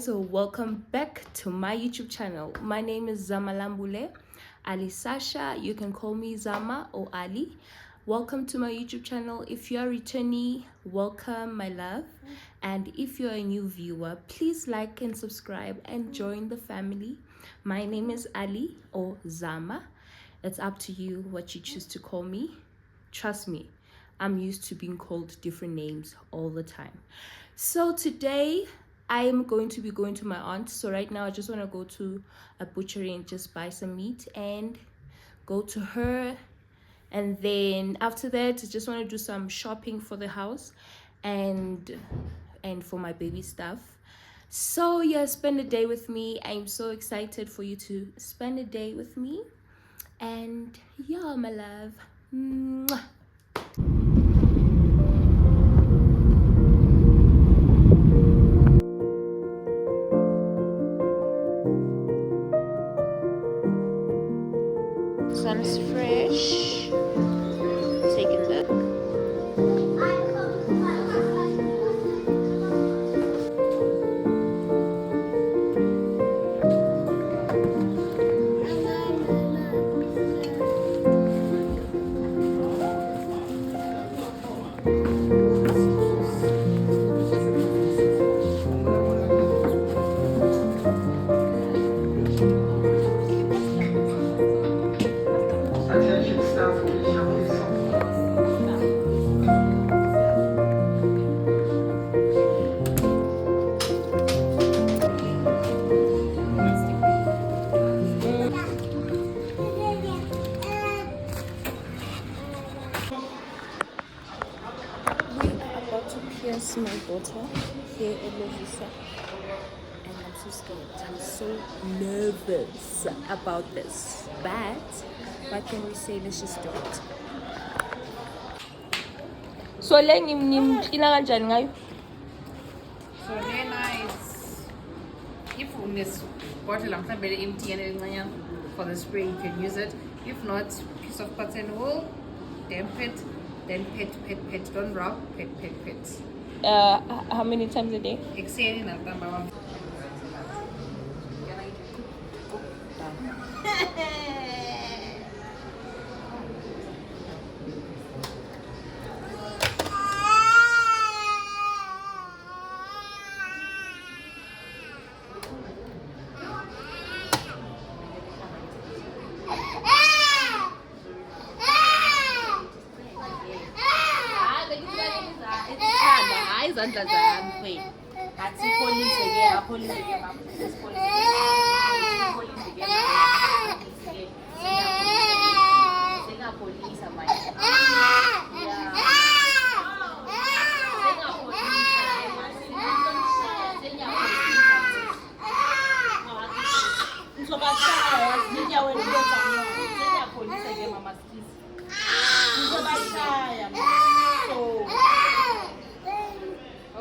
guys, welcome back to my YouTube channel. My name is Zamalambule Ali Sasha. You can call me Zama or Ali. Welcome to my YouTube channel. If you're a returnee, welcome my love. And if you're a new viewer, please like and subscribe and join the family. My name is Ali or Zama. It's up to you what you choose to call me. Trust me, I'm used to being called different names all the time. So today I am going to be going to my aunt. So right now I just want to go to a butchery and just buy some meat and go to her. And then after that I just want to do some shopping for the house and for my baby stuff. So yeah, spend a day with me. I'm so excited for you to spend a day with me. And yeah, my love. Mwah. Sun is fresh. Taking the pierce my daughter here in Lovisa, and I'm so scared. I'm so nervous about this. But what can we say? Let's just do it. So le ngimcleana kanjani ngayo? So lena is if this bottle mhlawumbe empty and elincanyana for the spray, you can use it. If not, piece of cotton wool, damp it, then pet, don't rub, pet. How many times a day? Exhaling and then izandla zami wait athi police ke police police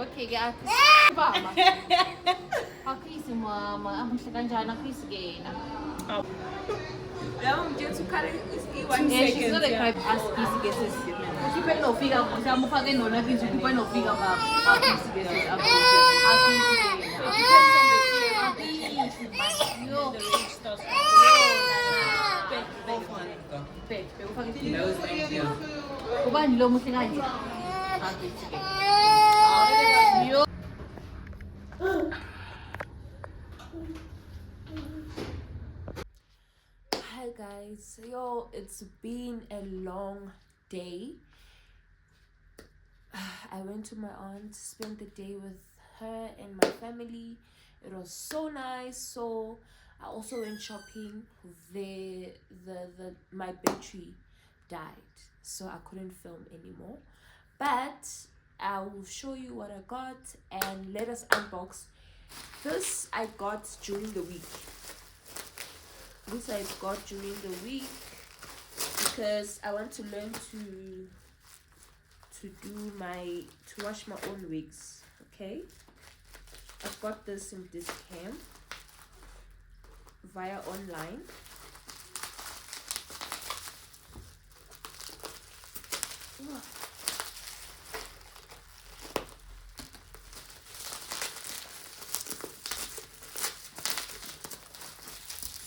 okay, guys. Akisi mama, amuhle kanjani akisi ke na. Now I'm just to cut it in 1 Yeah, second. she's not a cry akisi ke sis. Ukhiphe no figure, mfake no na kithi ukhiphe no figure ba akisi ke sis. Akisi ke. Yo. Kubani lo muhle kanje? Akisi ke. Yo. Hi guys, yo, it's been a long day. I went to my aunt, spent the day with her and my family. It was so nice. So I also went shopping. My battery died, so I couldn't film anymore, but I will show you what I got and let us unbox. This I got during the week. Because I want to learn to wash my own wigs. Okay, I've got this in discount via online.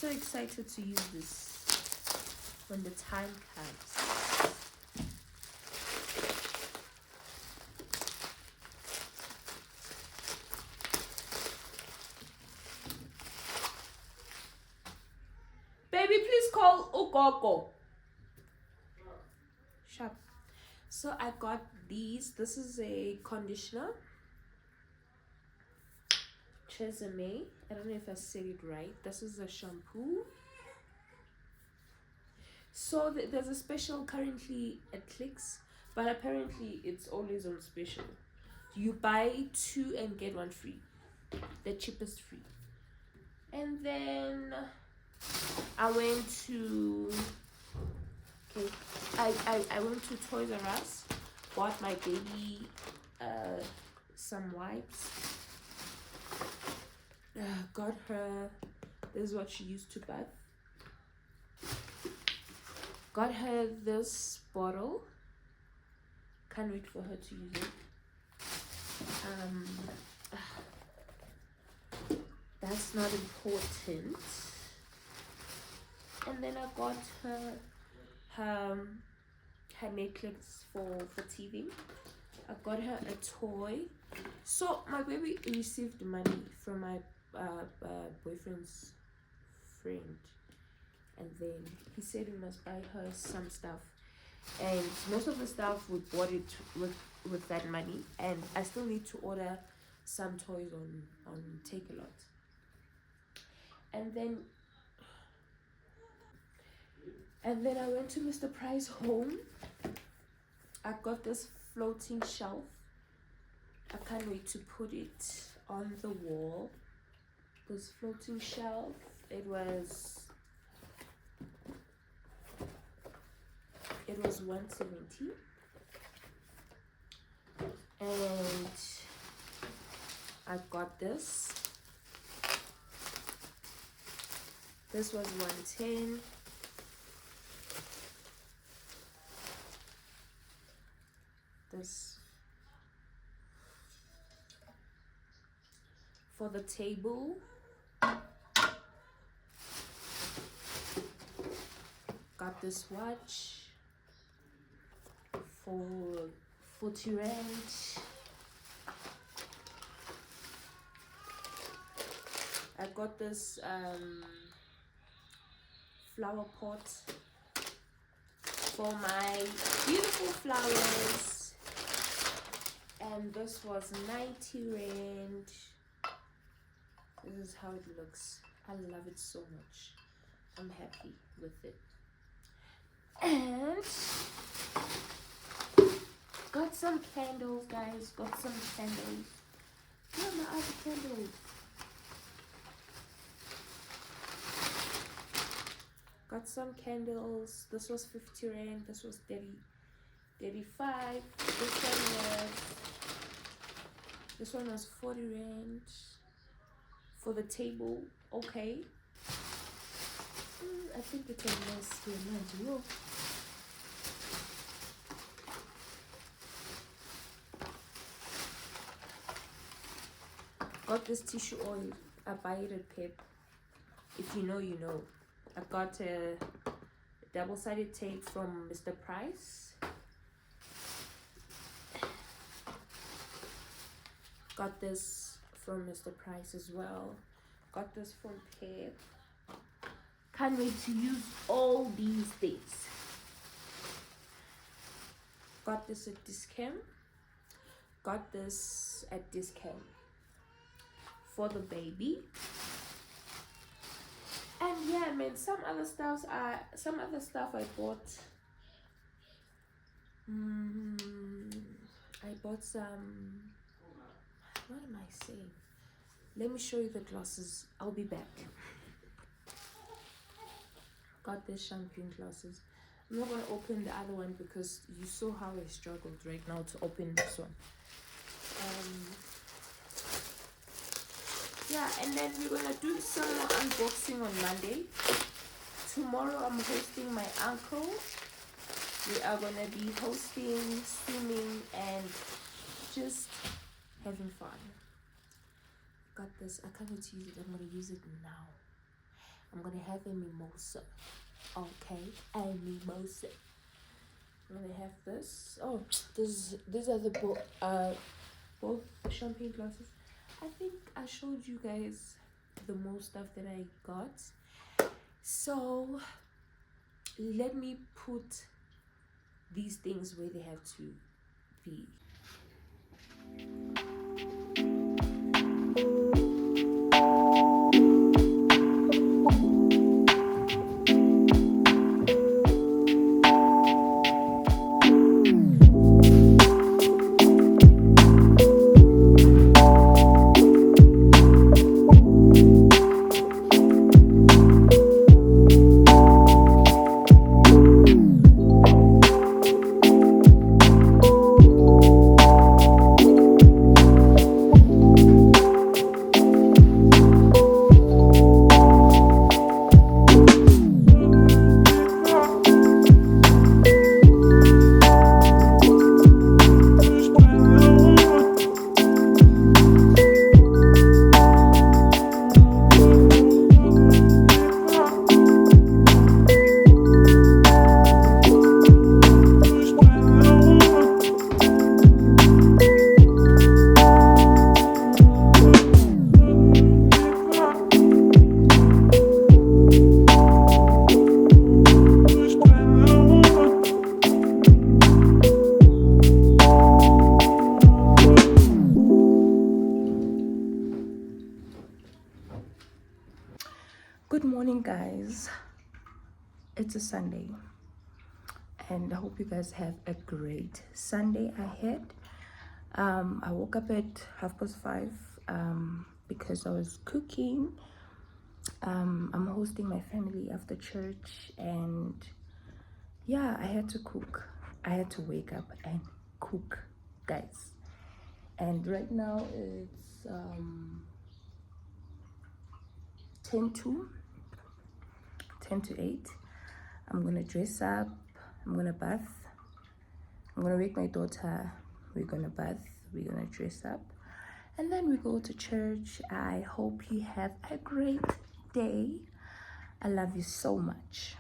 so excited to use this when the time comes. Baby, please call Ukoko. Sharp. So I got these. This is a conditioner. Tresemme. I don't know if I said it right. This is a shampoo. So there's a special currently at Clicks, but apparently it's always on special. You buy 2 and get 1 free. The cheapest free. And then I went to I went to Toys R Us, bought my baby some wipes. Got her, this is what she used to bath. Got her this bottle. Can't wait for her to use it. That's not important. And then I got her necklace for teething. I got her a toy. So my baby received money from my boyfriend's friend, and then he said we must buy her some stuff, and most of the stuff we bought it with that money, and I still need to order some toys on Take A Lot. And then I went to Mr. Price home. I got this floating shelf. I can't wait to put it on the wall. This floating shelf, it was $170, and I got this. This was $110. This for the table. Got this watch for 40 rand. I got this flower pot for my beautiful flowers, and this was 90 rand. This is how it looks. I love it so much. I'm happy with it. And got some candles, guys. Got some candles. Where are my other candles? Got some candles. This was 50 rand. This was 35. This one was 40 rand for the table. Okay. I think it's a nice here. Got this tissue oil. I buy it at Pep. If you know, you know. I got a double-sided tape from Mr. Price. Got this from Mr. Price as well. Got this from Pep. Can't wait to use all these things. Got this at Discount. Got this at Discount for the baby. And yeah, man, some other stuff I bought. I bought some. What am I saying? Let me show you the glasses. I'll be back. Got the champagne glasses. I'm not gonna open the other one because you saw how I struggled right now to open this one. Yeah, and then we're gonna do some more unboxing on Monday. Tomorrow I'm hosting my uncle. We are gonna be hosting, streaming, and just having fun. Got this. I can't wait to use it. I'm gonna use it now. I'm gonna have a mimosa. Okay, a mimosa. I'm gonna have this. Oh, these are the both champagne glasses. I think I showed you guys the most stuff that I got. So let me put these things where they have to be. Good morning, guys. It's a Sunday, and I hope you guys have a great Sunday ahead. I woke up at 5:30 because I was cooking. I'm hosting my family after church, and yeah, I had to cook. I had to wake up and cook, guys. And right now it's 10 to 8. I'm gonna dress up. I'm gonna bath. I'm gonna wake my daughter. We're gonna bath. We're gonna dress up, and then we go to church. I hope you have a great day. I love you so much.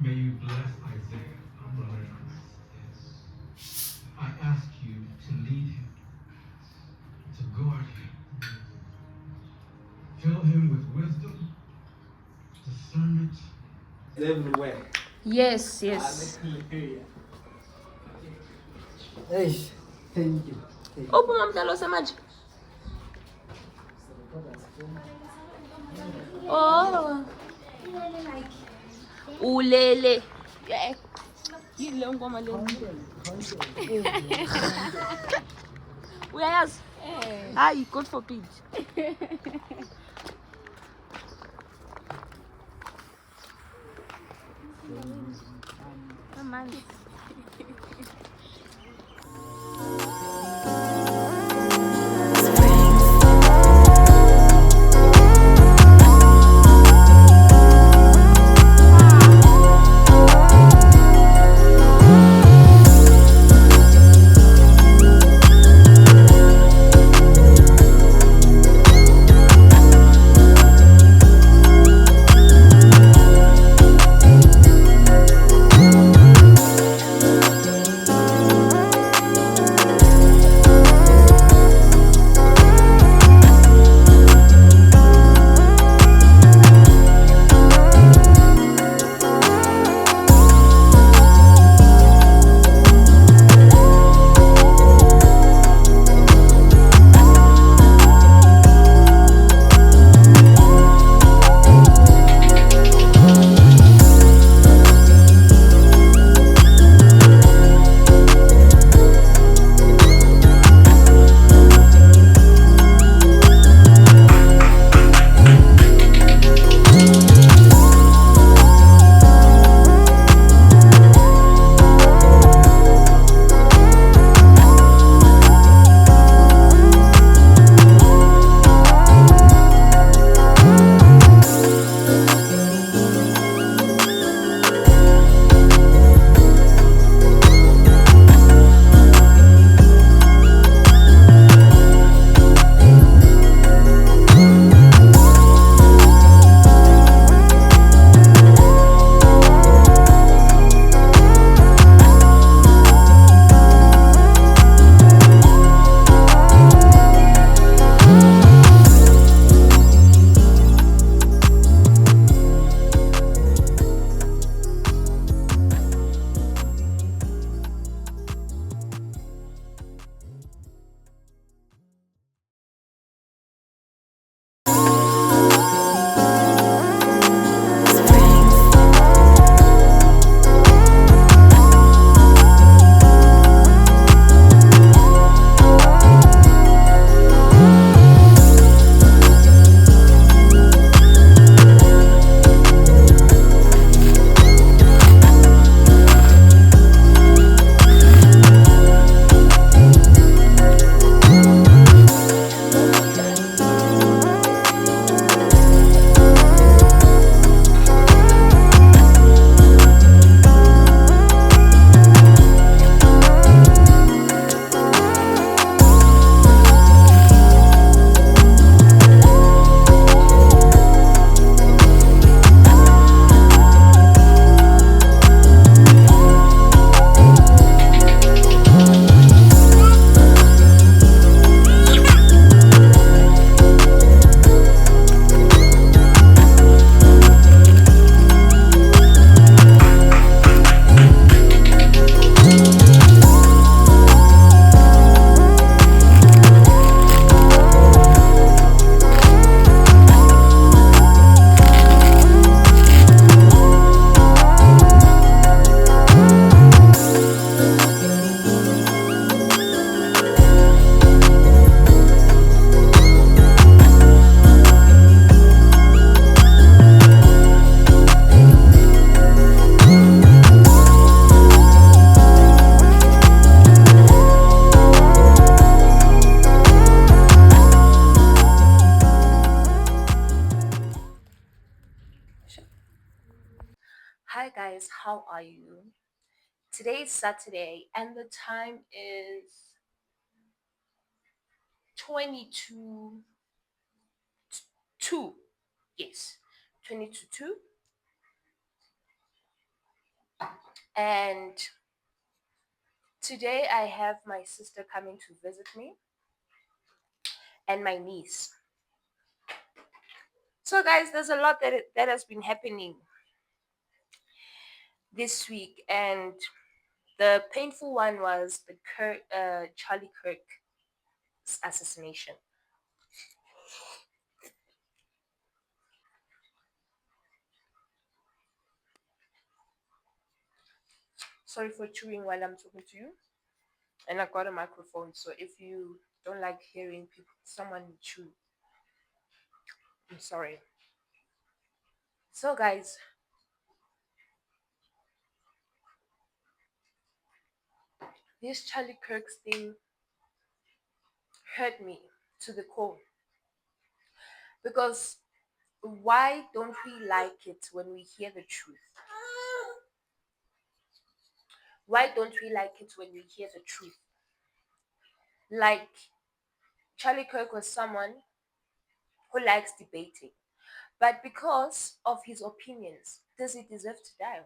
May you bless Isaiah, our brother in Christ. Yes. I ask you to lead him, to guard him, fill him with wisdom, discernment. Yes, yes. Eish, thank you. Thank you. Open mtalo semaji. Oh. Ulele. Yeah. Yile ngoma le. Uyayazi? Hayi, God forbid. Amanzi. Hi guys, how are you? Today is Saturday and the time is 22 2. Yes, 22 2. And today I have my sister coming to visit me and my niece. So guys, there's a lot that has been happening this week, and the painful one was the Charlie Kirk assassination. Sorry for chewing while I'm talking to you. And I got a microphone, so if you don't like hearing someone chew, I'm sorry. So guys, this Charlie Kirk's thing hurt me to the core, because why don't we like it when we hear the truth? Why don't we like it when we hear the truth? Like, Charlie Kirk was someone who likes debating, but because of his opinions, does he deserve to die?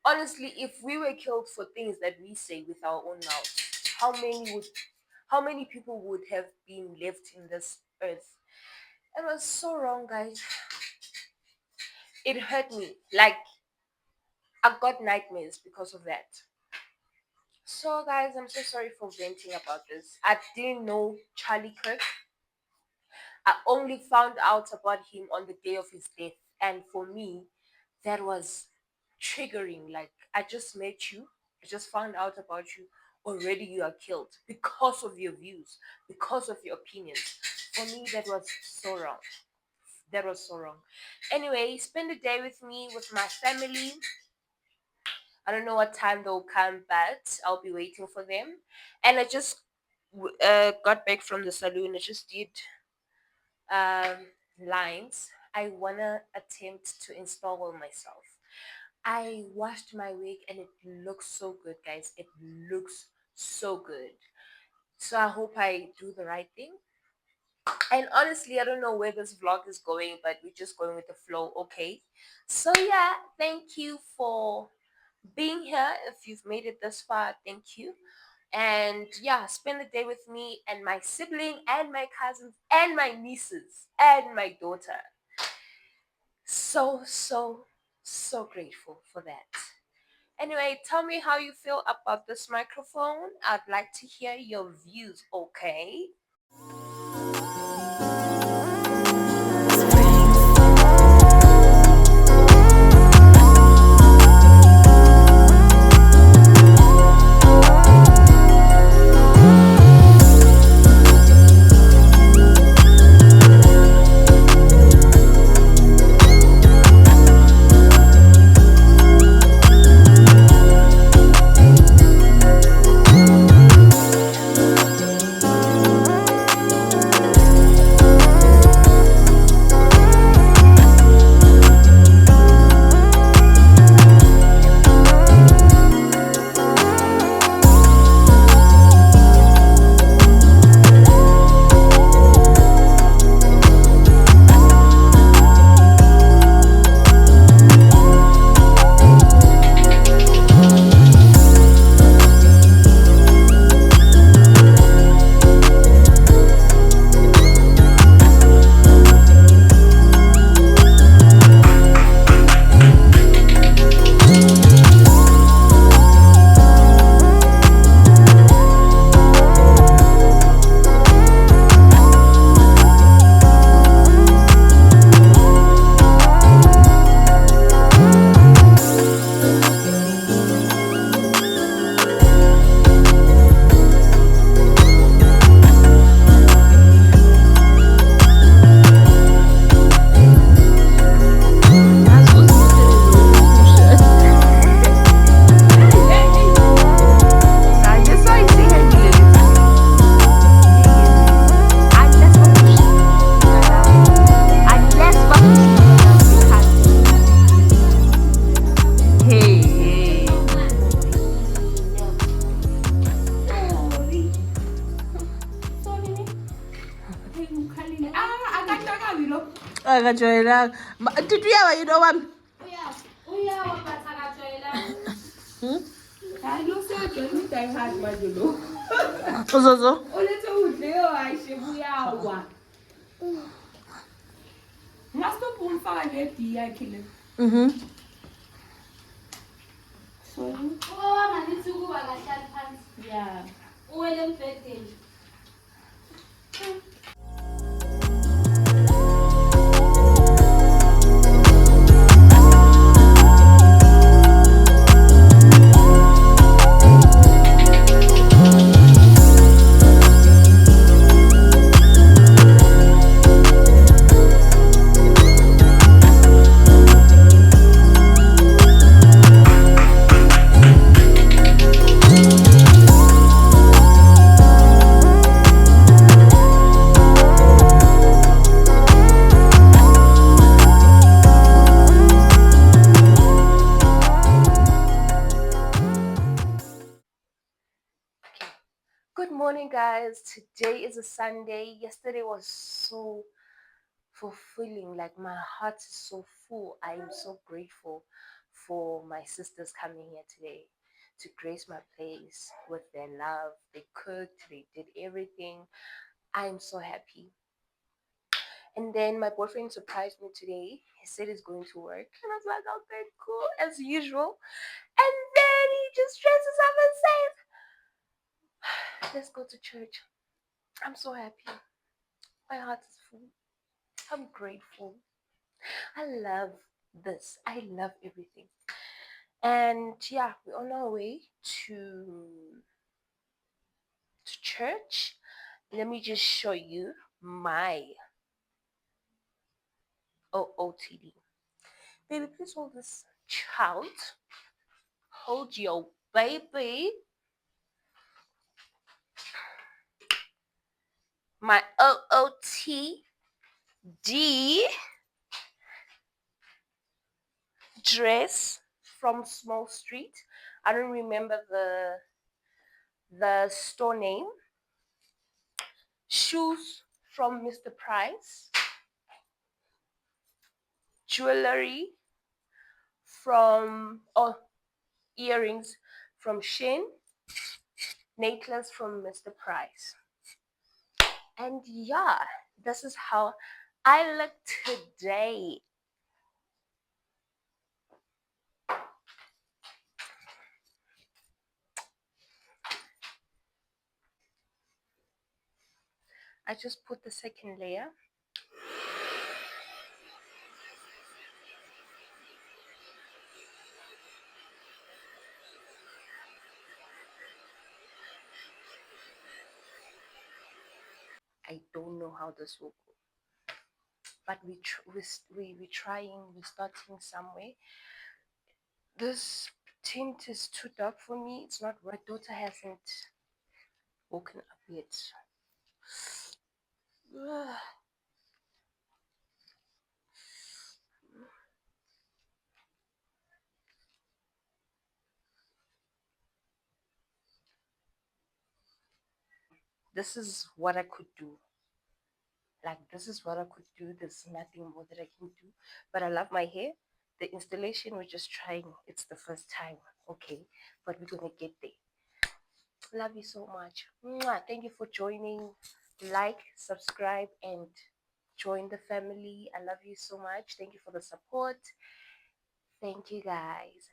Honestly, if we were killed for things that we say with our own mouths, how many people would have been left in this earth? It was so wrong, guys. It hurt me. Like, I got nightmares because of that. So guys, I'm so sorry for venting about this. I didn't know Charlie Kirk. I only found out about him on the day of his death. And for me, that was triggering. Like, I just met you, I just found out about you. Already you are killed because of your views, because of your opinions. For me, that was so wrong. That was so wrong. Anyway, spend the day with me, with my family. I don't know what time they'll come, but I'll be waiting for them. And I just got back from the saloon. I just did lines. I wanna attempt to install one myself. I washed my wig and it looks so good, guys. It looks so good. So I hope I do the right thing. And honestly, I don't know where this vlog is going, but we're just going with the flow, okay? So yeah, thank you for being here. If you've made it this far, thank you. And yeah, spend the day with me and my sibling and my cousins and my nieces and my daughter. So, so, so grateful for that. Anyway, tell me how you feel about this microphone. I'd like to hear your views, okay? akajwayelanga did uyaba yini owami Hello, sir. Johnny, I had my dulu. Uzozo. Ole to udleo ayishe buyawa. Ngastop umfaka ledi yakhe le. Sorry. Yeah. Good morning, guys. Today is a Sunday. Yesterday was so fulfilling. Like, my heart is so full. I am so grateful for my sisters coming here today to grace my place with their love. They cooked, they did everything. I'm so happy. And then my boyfriend surprised me today. He said he's going to work. And I was like, okay, cool, as usual. And then he just dresses up and says, let's go to church. I'm so happy. My heart is full. I'm grateful. I love this. I love everything. And yeah, we're on our way to church. Let me just show you my OOTD. Baby, please hold this child. Hold your baby. My OOTD dress from Small Street. I don't remember the store name. Shoes from Mr. Price. Jewelry from earrings from Shein. Necklace from Mr. Price. And yeah, this is how I look today. I just put the second layer. I don't know how this will go, but we're trying. We're starting somewhere. This tint is too dark for me. It's not. My daughter hasn't woken up yet. This is what I could do. Like, this is what I could do. There's nothing more that I can do. But I love my hair. The installation, we're just trying. It's the first time. Okay. But we're going to get there. Love you so much. Mwah. Thank you for joining. Like, subscribe, and join the family. I love you so much. Thank you for the support. Thank you, guys.